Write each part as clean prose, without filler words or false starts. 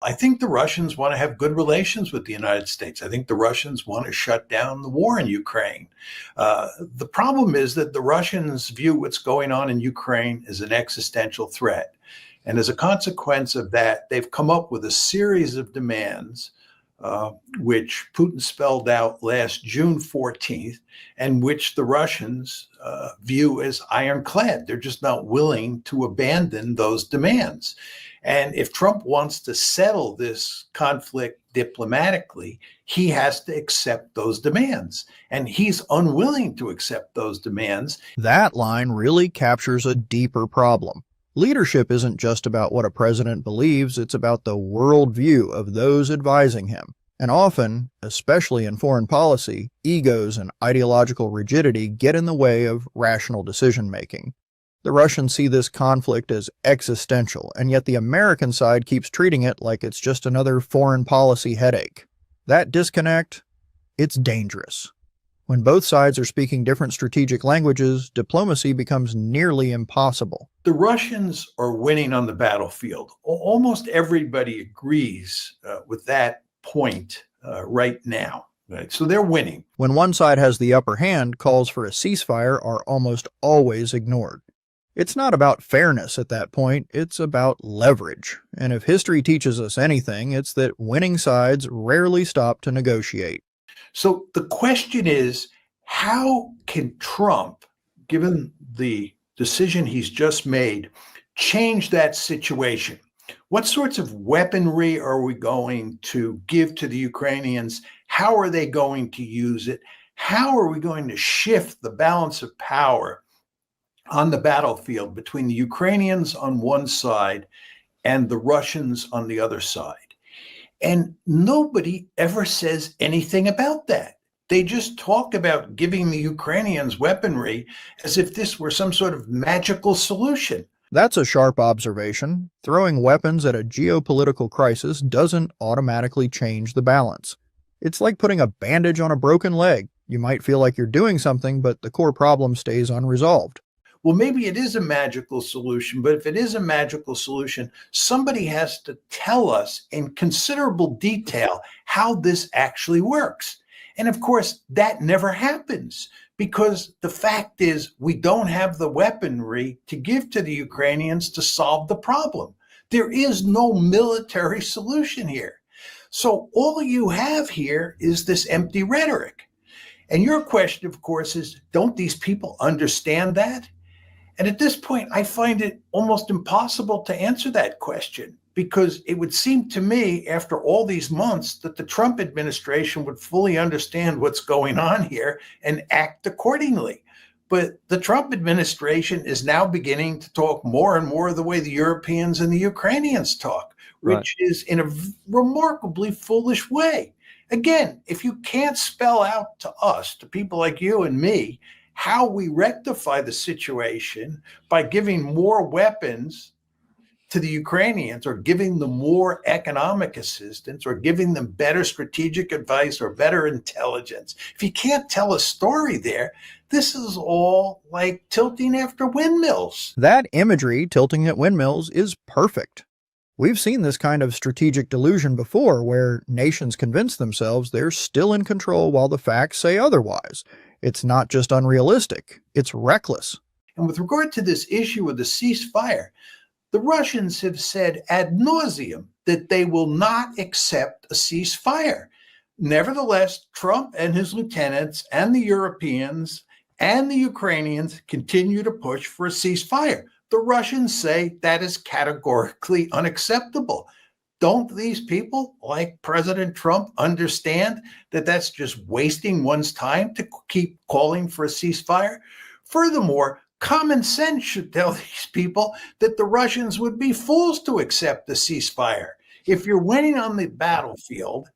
I think the Russians want to have good relations with the United States. I think the Russians want to shut down the war in Ukraine. The problem is that the Russians view what's going on in Ukraine as an existential threat. And as a consequence of that, they've come up with a series of demands, which Putin spelled out last June 14th, and which the Russians view as ironclad. They're just not willing to abandon those demands. And if Trump wants to settle this conflict diplomatically, he has to accept those demands. And he's unwilling to accept those demands. That line really captures a deeper problem. Leadership isn't just about what a president believes, it's about the worldview of those advising him. And often, especially in foreign policy, egos and ideological rigidity get in the way of rational decision-making. The Russians see this conflict as existential, and yet the American side keeps treating it like it's just another foreign policy headache. That disconnect, it's dangerous. When both sides are speaking different strategic languages, diplomacy becomes nearly impossible. The Russians are winning on the battlefield. Almost everybody agrees with that point right now. Right? So they're winning. When one side has the upper hand, calls for a ceasefire are almost always ignored. It's not about fairness at that point, it's about leverage. And if history teaches us anything, it's that winning sides rarely stop to negotiate. So the question is, how can Trump, given the decision he's just made, change that situation? What sorts of weaponry are we going to give to the Ukrainians? How are they going to use it? How are we going to shift the balance of power on the battlefield between the Ukrainians on one side and the Russians on the other side? And nobody ever says anything about that. They just talk about giving the Ukrainians weaponry as if this were some sort of magical solution. That's a sharp observation. Throwing weapons at a geopolitical crisis doesn't automatically change the balance. It's like putting a bandage on a broken leg. You might feel like you're doing something, but the core problem stays unresolved. Well, maybe it is a magical solution, but if it is a magical solution, somebody has to tell us in considerable detail how this actually works. And of course, that never happens because the fact is we don't have the weaponry to give to the Ukrainians to solve the problem. There is no military solution here. So all you have here is this empty rhetoric. And your question, of course, is, don't these people understand that? And at this point, I find it almost impossible to answer that question because it would seem to me, after all these months, that the Trump administration would fully understand what's going on here and act accordingly. But the Trump administration is now beginning to talk more and more the way the Europeans and the Ukrainians talk, which is in a remarkably foolish way. Again, if you can't spell out to us, to people like you and me, how we rectify the situation by giving more weapons to the Ukrainians or giving them more economic assistance or giving them better strategic advice or better intelligence. If you can't tell a story there, this is all like tilting after windmills. That imagery, tilting at windmills, is perfect. We've seen this kind of strategic delusion before where nations convince themselves they're still in control while the facts say otherwise. It's not just unrealistic, it's reckless. And with regard to this issue of the ceasefire, the Russians have said ad nauseum that they will not accept a ceasefire. Nevertheless, Trump and his lieutenants and the Europeans and the Ukrainians continue to push for a ceasefire. The Russians say that is categorically unacceptable. Don't these people, like President Trump, understand that that's just wasting one's time to keep calling for a ceasefire? Furthermore, common sense should tell these people that the Russians would be fools to accept the ceasefire. If you're winning on the battlefield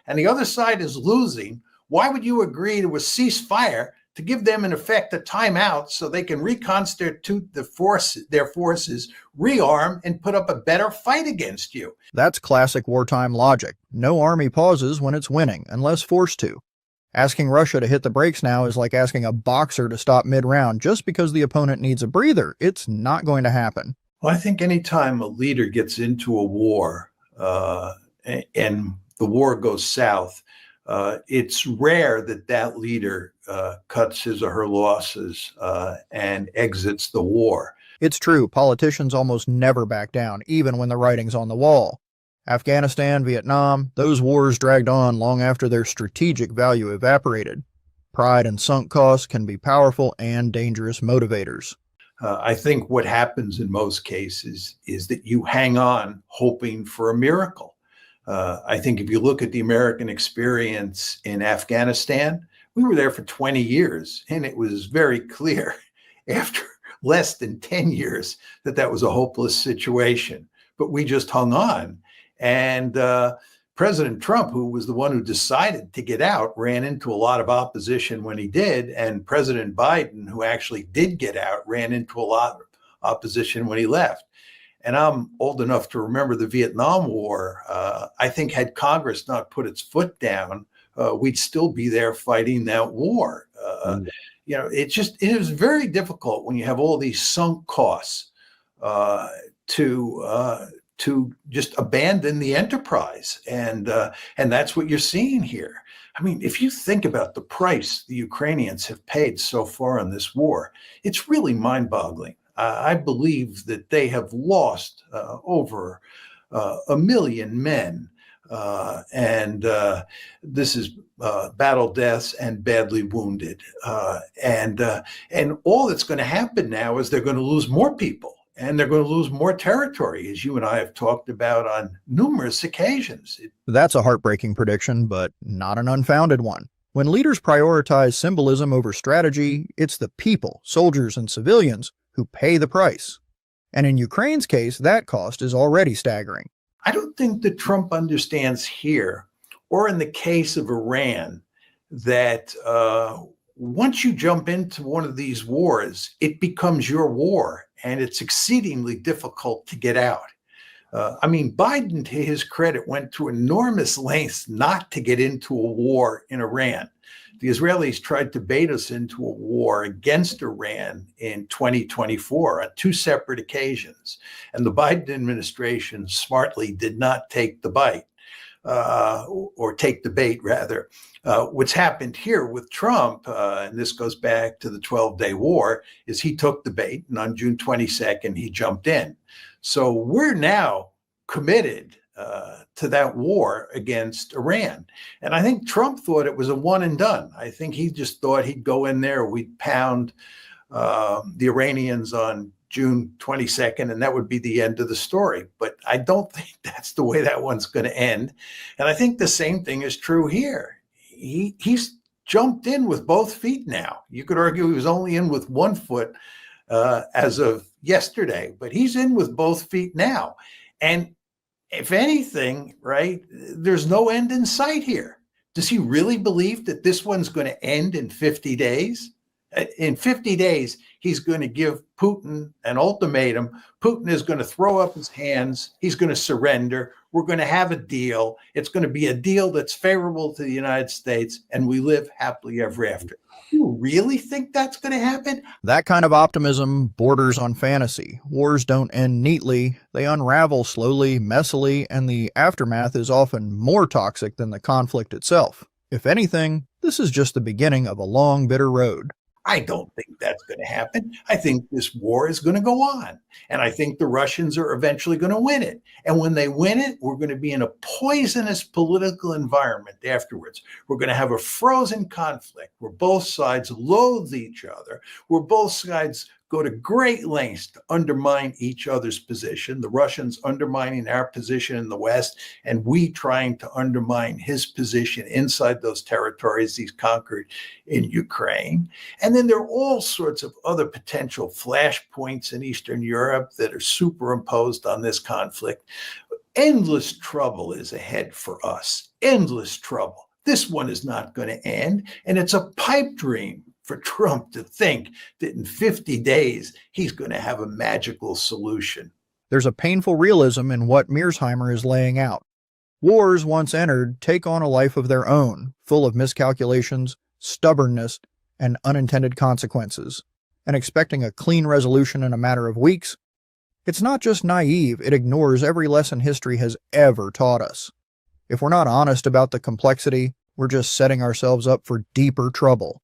and the other side is losing, why would you agree to a ceasefire to give them, in effect, a timeout so they can reconstitute their forces, rearm, and put up a better fight against you? That's classic wartime logic. No army pauses when it's winning, unless forced to. Asking Russia to hit the brakes now is like asking a boxer to stop mid-round just because the opponent needs a breather. It's not going to happen. Well, I think anytime a leader gets into a war, and the war goes south, it's rare that that leader cuts his or her losses and exits the war. It's true, politicians almost never back down, even when the writing's on the wall. Afghanistan, Vietnam, those wars dragged on long after their strategic value evaporated. Pride and sunk costs can be powerful and dangerous motivators. I think what happens in most cases is that you hang on hoping for a miracle. I think if you look at the American experience in Afghanistan, we were there for 20 years, and it was very clear after less than 10 years that that was a hopeless situation. But we just hung on. And President Trump, who was the one who decided to get out, ran into a lot of opposition when he did. And President Biden, who actually did get out, ran into a lot of opposition when he left. And I'm old enough to remember the Vietnam War. I think had Congress not put its foot down, we'd still be there fighting that war. It is very difficult when you have all these sunk costs to just abandon the enterprise. And that's what you're seeing here. I mean, if you think about the price the Ukrainians have paid so far in this war, it's really mind-boggling. I believe that they have lost over 1 million men. And this is battle deaths and badly wounded. And all that's going to happen now is they're going to lose more people. And they're going to lose more territory, as you and I have talked about on numerous occasions. That's a heartbreaking prediction, but not an unfounded one. When leaders prioritize symbolism over strategy, it's the people, soldiers and civilians, who pay the price. And in Ukraine's case, that cost is already staggering. I don't think that Trump understands here, or in the case of Iran, that once you jump into one of these wars, it becomes your war. And it's exceedingly difficult to get out. Biden, to his credit, went to enormous lengths not to get into a war in Iran. The Israelis tried to bait us into a war against Iran in 2024 on 2 separate occasions. And the Biden administration smartly did not take the bite. Or take the bait, rather. What's happened here with Trump, and this goes back to the 12-day war, is he took the bait, and on June 22nd, he jumped in. So we're now committed to that war against Iran. And I think Trump thought it was a one and done. I think he just thought he'd go in there, we'd pound the Iranians on June 22nd, and that would be the end of the story. But I don't think that's the way that one's going to end. And I think the same thing is true here. He's jumped in with both feet now. You could argue he was only in with one foot as of yesterday, but he's in with both feet now. And if anything, right, there's no end in sight here. Does he really believe that this one's going to end in 50 days? In 50 days, he's going to give Putin an ultimatum. Putin is going to throw up his hands. He's going to surrender. We're going to have a deal. It's going to be a deal that's favorable to the United States, and we live happily ever after. You really think that's going to happen? That kind of optimism borders on fantasy. Wars don't end neatly. They unravel slowly, messily, and the aftermath is often more toxic than the conflict itself. If anything, this is just the beginning of a long, bitter road. I don't think that's going to happen. I think this war is going to go on. And I think the Russians are eventually going to win it. And when they win it, we're going to be in a poisonous political environment afterwards. We're going to have a frozen conflict where both sides loathe each other, where both sides go to great lengths to undermine each other's position, the Russians undermining our position in the West, and we trying to undermine his position inside those territories he's conquered in Ukraine. And then there are all sorts of other potential flashpoints in Eastern Europe that are superimposed on this conflict. Endless trouble is ahead for us. Endless trouble. This one is not going to end, and it's a pipe dream for Trump to think that in 50 days, he's going to have a magical solution. There's a painful realism in what Mearsheimer is laying out. Wars, once entered, take on a life of their own, full of miscalculations, stubbornness, and unintended consequences. And expecting a clean resolution in a matter of weeks, it's not just naive, it ignores every lesson history has ever taught us. If we're not honest about the complexity, we're just setting ourselves up for deeper trouble.